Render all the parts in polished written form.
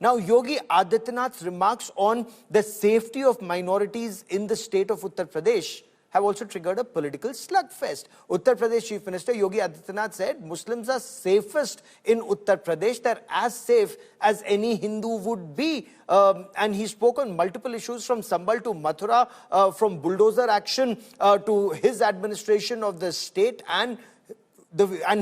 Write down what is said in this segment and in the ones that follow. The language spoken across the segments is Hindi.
Now, Yogi Adityanath's remarks on the safety of minorities in the state of Uttar Pradesh have also triggered a political slugfest. Uttar Pradesh Chief Minister Yogi Adityanath said Muslims are safest in Uttar Pradesh. They're as safe as any Hindu would be. And he spoke on multiple issues from Sambal to Mathura, from bulldozer action to his administration of the state and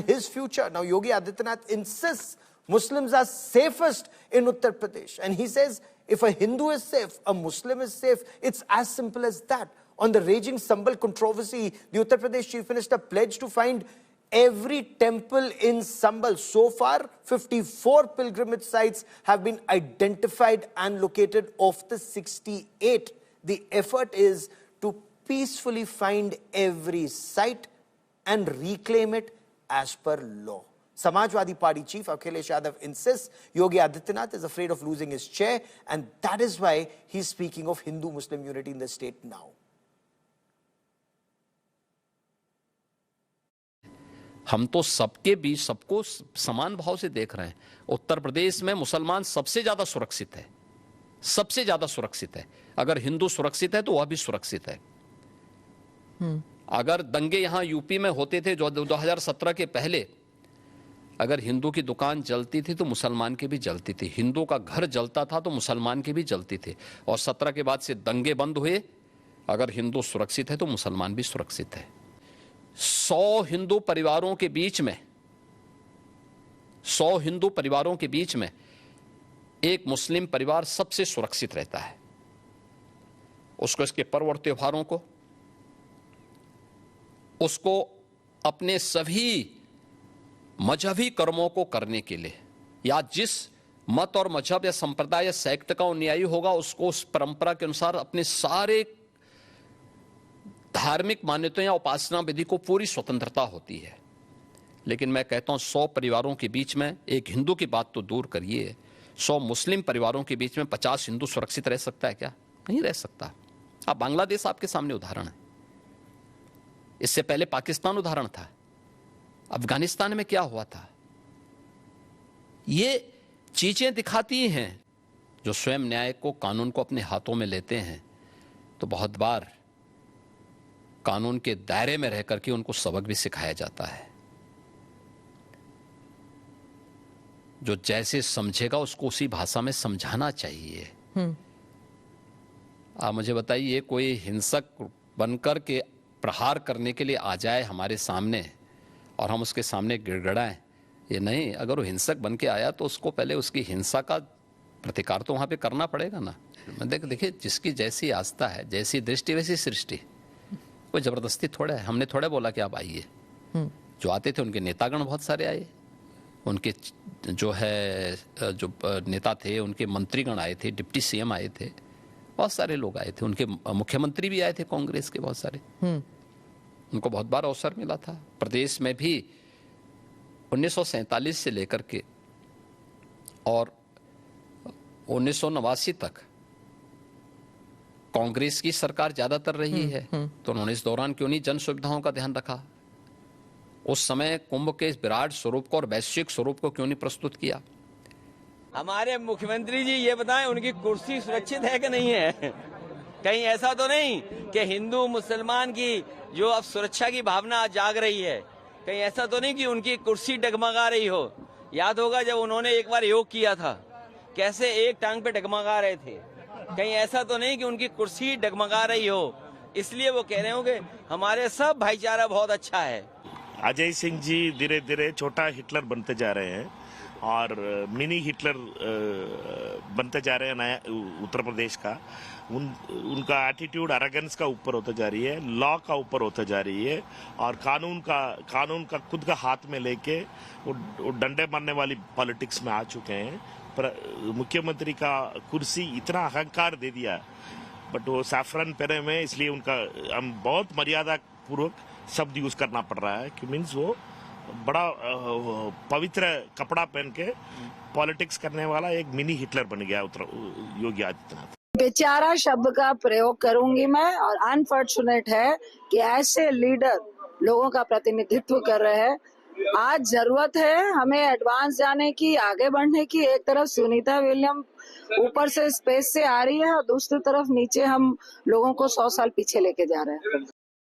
his future. Now, Yogi Adityanath insists Muslims are safest in Uttar Pradesh. And he says if a Hindu is safe, a Muslim is safe. It's as simple as that. On the raging Sambal controversy, the Uttar Pradesh Chief Minister pledged to find every temple in Sambal. So far, 54 pilgrimage sites have been identified and located of the 68. The effort is to peacefully find every site and reclaim it as per law. Samajwadi Party Chief Akhilesh Yadav insists Yogi Adityanath is afraid of losing his chair, and that is why he's speaking of Hindu-Muslim unity in the state now. हम तो सबके बीच सबको समान भाव से देख रहे हैं। उत्तर प्रदेश में मुसलमान सबसे ज्यादा सुरक्षित है, सबसे ज्यादा सुरक्षित है। अगर हिंदू सुरक्षित है तो वह भी सुरक्षित है। अगर दंगे यहां यूपी में होते थे जो 2017 के पहले, अगर हिंदू की दुकान जलती थी तो मुसलमान की भी जलती थी, हिंदू का घर जलता था तो मुसलमान की भी जलती थी। और 17 के बाद से दंगे बंद हुए। अगर हिंदू सुरक्षित है तो मुसलमान भी सुरक्षित है। 100 हिंदू परिवारों के बीच में 100 हिंदू परिवारों के बीच में एक मुस्लिम परिवार सबसे सुरक्षित रहता है। उसको इसके पर्व और त्योहारों को, उसको अपने सभी मजहबी कर्मों को करने के लिए, या जिस मत और मजहब या संप्रदाय या सेक्ट का अनुयायी होगा उसको उस परंपरा के अनुसार अपने सारे धार्मिक मान्यताओं या उपासना विधि को पूरी स्वतंत्रता होती है। लेकिन मैं कहता हूं 100 परिवारों के बीच में, एक हिंदू की बात तो दूर करिए, 100 मुस्लिम परिवारों के बीच में 50 हिंदू सुरक्षित रह सकता है क्या? नहीं रह सकता। अब बांग्लादेश आपके सामने उदाहरण है, इससे पहले पाकिस्तान उदाहरण था, अफगानिस्तान में क्या हुआ था। ये चीजें दिखाती हैं जो स्वयं न्याय को, कानून को अपने हाथों में लेते हैं तो बहुत बार कानून के दायरे में रहकर के उनको सबक भी सिखाया जाता है। जो जैसे समझेगा उसको उसी भाषा में समझाना चाहिए। आप मुझे बताइए, कोई हिंसक बनकर के प्रहार करने के लिए आ जाए हमारे सामने और हम उसके सामने गिड़गिड़ाएं, ये नहीं। अगर वो हिंसक बन के आया तो उसको पहले उसकी हिंसा का प्रतिकार तो वहां पे करना पड़ेगा ना। देखिए, जिसकी जैसी आस्था है, जैसी दृष्टि वैसी सृष्टि। कोई जबरदस्ती थोड़ा है, हमने थोड़ा बोला कि आप आइए। जो आते थे उनके नेतागण बहुत सारे आए, उनके जो नेता थे, उनके मंत्रीगण आए थे, डिप्टी सीएम आए थे, बहुत सारे लोग आए थे, उनके मुख्यमंत्री भी आए थे कांग्रेस के बहुत सारे। उनको बहुत बार अवसर मिला था। प्रदेश में भी 1947 से लेकर के और 1989 तक कांग्रेस की सरकार ज्यादातर रही है, तो उन्होंने इस दौरान क्यों नहीं जन सुविधाओं का ध्यान रखा? उस समय कुंभ के विराट स्वरूप को और वैश्विक स्वरूप को क्यों नहीं प्रस्तुत किया? हमारे मुख्यमंत्री जी ये बताएं, उनकी कुर्सी सुरक्षित है कि नहीं है? कहीं ऐसा तो नहीं कि हिंदू मुसलमान की जो अब सुरक्षा की भावना जाग रही है, कहीं ऐसा तो नहीं कि उनकी कुर्सी डगमगा रही हो? याद होगा जब उन्होंने एक बार योग किया था, कैसे एक टांग पे डगमगा रहे थे। कहीं ऐसा तो नहीं कि उनकी कुर्सी डगमगा रही हो, इसलिए वो कह रहे हो कि हमारे सब भाईचारा बहुत अच्छा है। अजय सिंह जी धीरे धीरे छोटा हिटलर बनते जा रहे हैं और मिनी हिटलर बनते जा रहे हैं नया उत्तर प्रदेश का। उनका एटीट्यूड अरेगेंस का ऊपर होता जा रही है, लॉ का ऊपर होता जा रही है, और कानून का खुद का हाथ में लेके वो डंडे मारने वाली पॉलिटिक्स में आ चुके हैं। मुख्यमंत्री का कुर्सी इतना अहंकार दे दिया, बट वो सैफरन पहने में, इसलिए उनका हम बहुत मर्यादा पूर्वक शब्द यूज करना पड़ रहा है कि मीन्स वो बड़ा पवित्र कपड़ा पहन के पॉलिटिक्स करने वाला एक मिनी हिटलर बन गया योगी आदित्यनाथ। बेचारा शब्द का प्रयोग करूंगी मैं, और अनफॉर्चुनेट है कि ऐसे लीडर लोगों का प्रतिनिधित्व कर रहे हैं आज जरूरत है हमें एडवांस जाने की, आगे बढ़ने की। एक तरफ सुनीता विलियम ऊपर से स्पेस से आ रही है और दूसरी तरफ नीचे हम लोगों को 100 साल पीछे लेके जा रहे हैं।